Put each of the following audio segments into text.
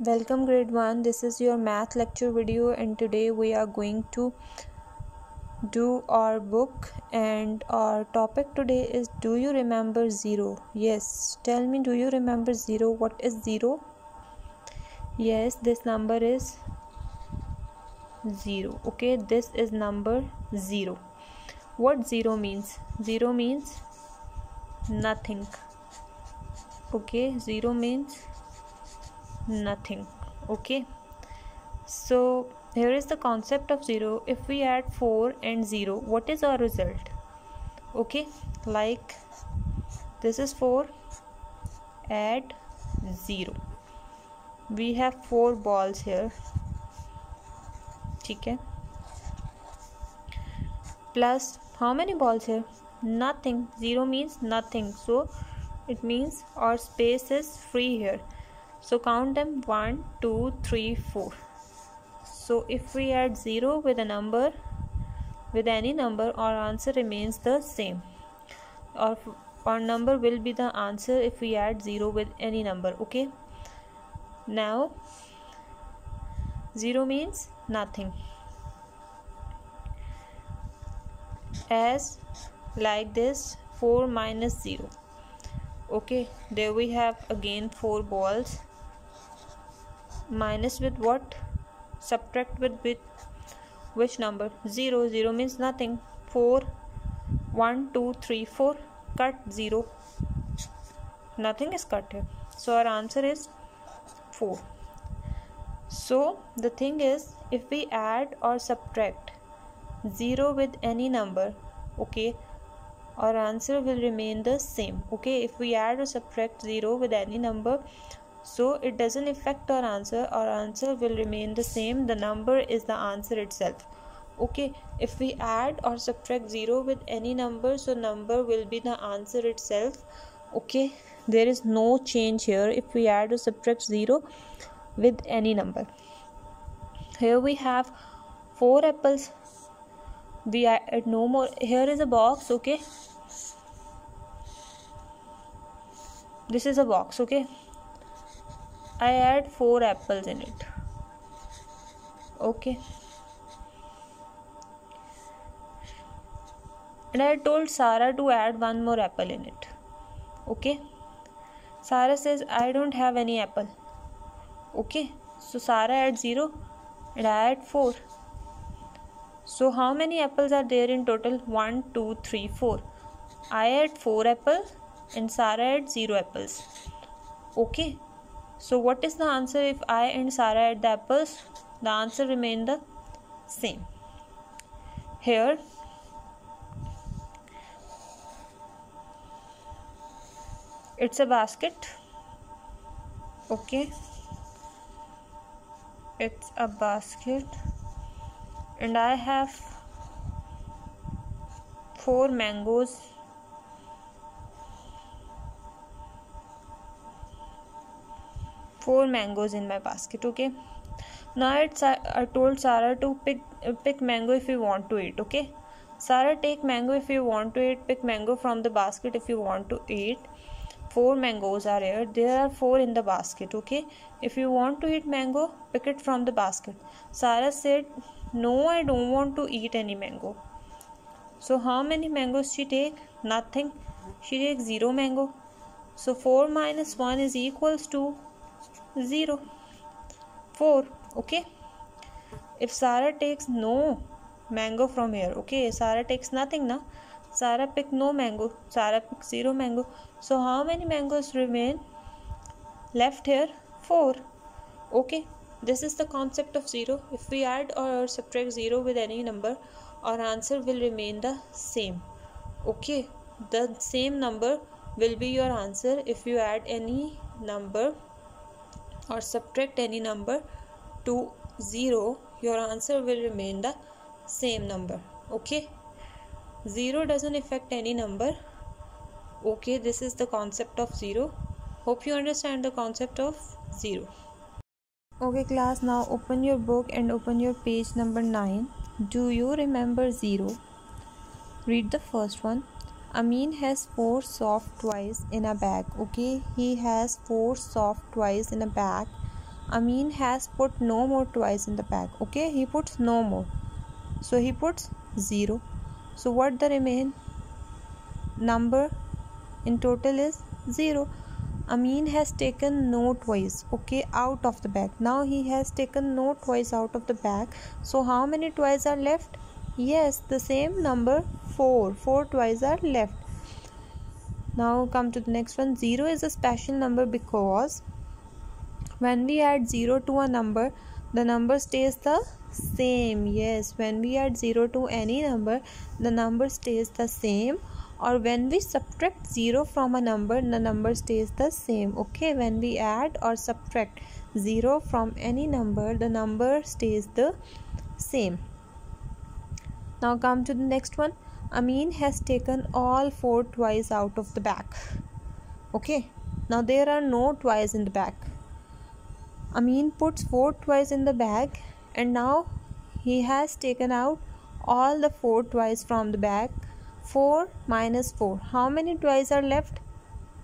Welcome grade 1. This is your math lecture video and today we are going to do our book and our topic today is do you remember 0? Yes, tell me, do you remember 0? What is 0? Yes, this number is 0. Okay, this is number 0. What 0 means? 0 means nothing. Okay, 0 means nothing. Okay, so here is the concept of 0. If we add 4 and 0, what is our result? Okay, like this is 4, add 0. We have 4 balls here. Okay, plus how many balls here? Nothing. 0 means nothing, so it means our space is free here. So count them 1, 2, 3, 4. So if we add 0 with a number, with any number, our answer remains the same. Our number will be the answer if we add 0 with any number. Okay. Now 0 means nothing. As like this, 4 minus 0. Okay, there we have again 4 balls. Minus with what? Subtract with which number? 0. 0 means nothing. 4, 1, 2, 3, 4. Cut 0. Nothing is cut here. So our answer is 4. So the thing is, if we add or subtract 0 with any number, okay, our answer will remain the same. Okay, if we add or subtract 0 with any number, so it doesn't affect our answer will remain the same. The number is the answer itself. Okay, if we add or subtract 0 with any number, so number will be the answer itself. Okay, there is no change here if we add or subtract 0 with any number. Here we have 4 apples. We add no more. Here is a box. Okay, this is a box. Okay, I add 4 apples in it. Okay, and I told Sarah to add 1 more apple in it. Okay, Sarah says I don't have any apple. Okay, so Sarah adds 0 and I add 4. So how many apples are there in total? 1, 2, 3, 4. I add 4 apples and Sarah adds 0 apples. Okay, so what is the answer if I and Sarah add the apples? The answer remain the same. Here it's a basket. Okay, it's a basket and I have 4 mangoes. Four mangoes in my basket. Okay, now I told Sarah to pick mango if you want to eat. Okay, Sarah, take mango if you want to eat. Pick mango from the basket if you want to eat. 4 mangoes are here. There are 4 in the basket. Okay, if you want to eat mango, pick it from the basket. Sarah said, no, I don't want to eat any mango. So how many mangoes she take? Nothing. She takes 0 mango. So 4 minus 1 is equals to 0. 4. Okay, if Sarah takes no mango from here, okay, Sarah takes nothing now. Sarah pick no mango. Sarah pick 0 mango. So how many mangoes remain left here? 4. Okay, this is the concept of 0. If we add or subtract 0 with any number, our answer will remain the same. Okay, the same number will be your answer if you add any number or subtract any number to 0. Your answer will remain the same number. Okay, 0 doesn't affect any number. Okay, this is the concept of 0. Hope you understand the concept of 0. Okay class, now open your book and open your page number 9. Do you remember 0? Read the first one. Amin has 4 soft toys in a bag. Okay, he has 4 soft toys in a bag. Amin has put no more toys in the bag. Okay, he puts no more. So he puts 0. So what the remain number in total is 0. Amin has taken no toys, okay, out of the bag. Now he has taken no toys out of the bag. So how many toys are left? Yes, the same number, 4. 4 toys are left. Now come to the next one. 0 is a special number because when we add 0 to a number, the number stays the same. Yes, when we add 0 to any number, the number stays the same. Or when we subtract 0 from a number, the number stays the same. Okay, when we add or subtract 0 from any number, the number stays the same. Now come to the next one. Amin has taken all 4 toys out of the bag. Okay, now there are no toys in the bag. Amin puts 4 toys in the bag, and now he has taken out all the 4 toys from the bag. 4 minus 4. How many toys are left?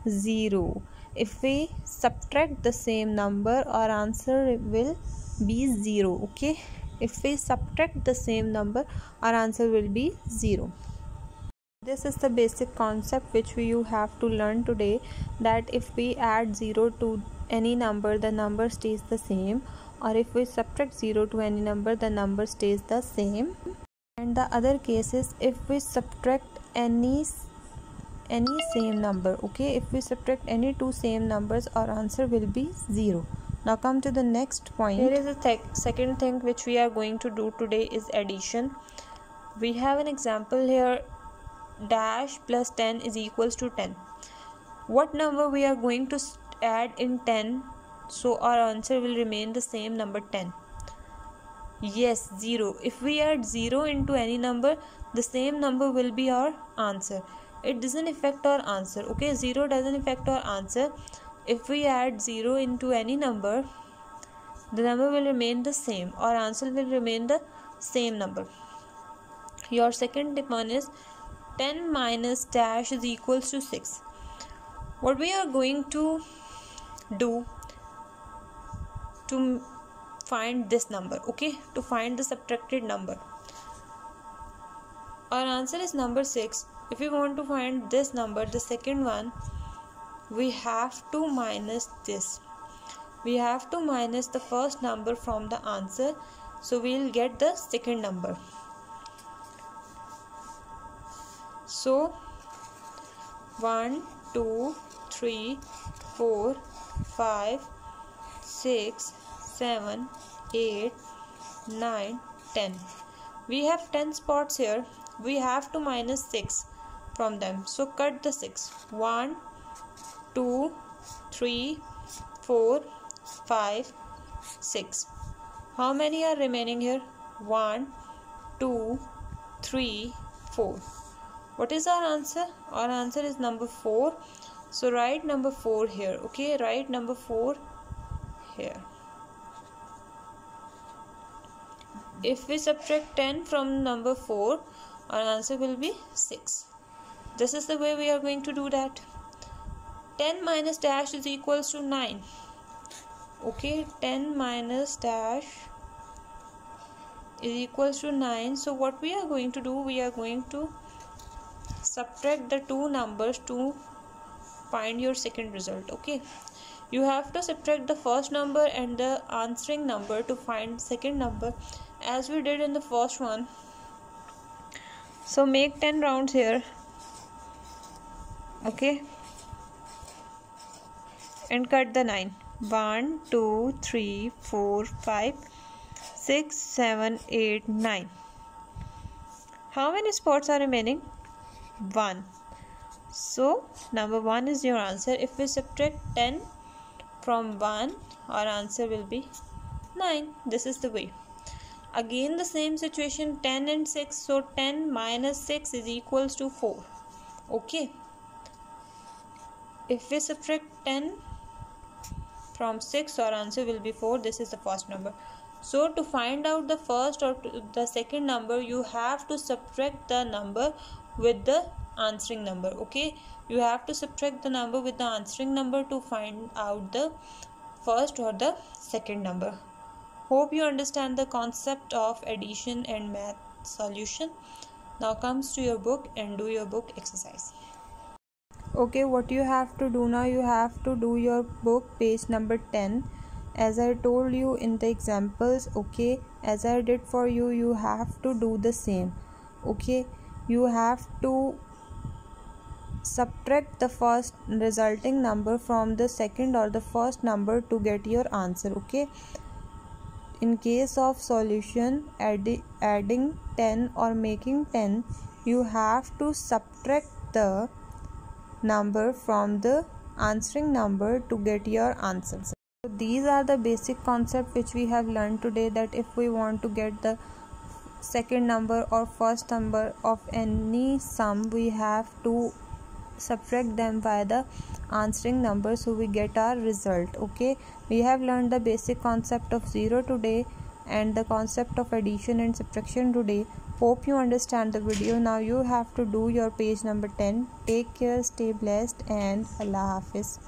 0. If we subtract the same number, our answer will be 0. Okay, if we subtract the same number, our answer will be 0. This is the basic concept which you have to learn today, that if we add 0 to any number, the number stays the same, or if we subtract 0 to any number, the number stays the same. And the other case is if we subtract any same number. Okay, if we subtract any two same numbers, our answer will be 0. Now come to the next point. Here is the second thing which we are going to do today is addition. We have an example here. Dash plus 10 is equals to 10. What number we are going to add in 10, so our answer will remain the same, number 10? Yes, 0. If we add 0 into any number, the same number will be our answer. It doesn't affect our answer. Okay, 0 doesn't affect our answer. If we add 0 into any number, the number will remain the same. Our answer will remain the same number. Your second one is 10 minus dash is equals to 6. What we are going to do to find this number, okay, to find the subtracted number, our answer is number 6. If we want to find this number, the second one, we have to minus this. We have to minus the first number from the answer, so we will get the second number. So 1 2 3 4 5 6 7 8 9 10. We have 10 spots here. We have to minus 6 from them, so cut the 6. 1 2 3 4 5 6. How many are remaining here? 1 2 3 4. What is our answer? Our answer is number 4. So write number 4 here. Okay, write number 4 here. If we subtract 10 from number 4, our answer will be 6. This is the way we are going to do that. 10 minus dash is equals to 9. Okay, 10 minus dash is equals to 9. So what we are going to do, we are going to subtract the two numbers to find your second result. Okay, you have to subtract the first number and the answering number to find second number, as we did in the first one. So make 10 rounds here. Okay, and cut the 9. 1 2 3 4 5 6 7 8 9. How many spots are remaining? 1. So number 1 is your answer. If we subtract 10 from 1, our answer will be 9. This is the way. Again the same situation, 10 and 6. So 10 minus 6 is equals to 4. Okay, if we subtract 10 from 6, our answer will be 4. This is the first number. So to find out the first or the second number, you have to subtract the number with the answering number. Okay, you have to subtract the number with the answering number to find out the first or the second number. Hope you understand the concept of addition and math solution. Now comes to your book and do your book exercise. Okay, what you have to do now, you have to do your book page number 10 as I told you in the examples. Okay, as I did for you, you have to do the same. Okay, you have to subtract the first resulting number from the second or the first number to get your answer. Okay, in case of solution adding 10 or making 10, you have to subtract the number from the answering number to get your answer. So these are the basic concepts which we have learned today, that if we want to get the second number or first number of any sum, we have to subtract them by the answering number, so we get our result. Okay, we have learned the basic concept of zero today and the concept of addition and subtraction today. Hope you understand the video. Now you have to do your page number 10. Take care, stay blessed, and Allah Hafiz.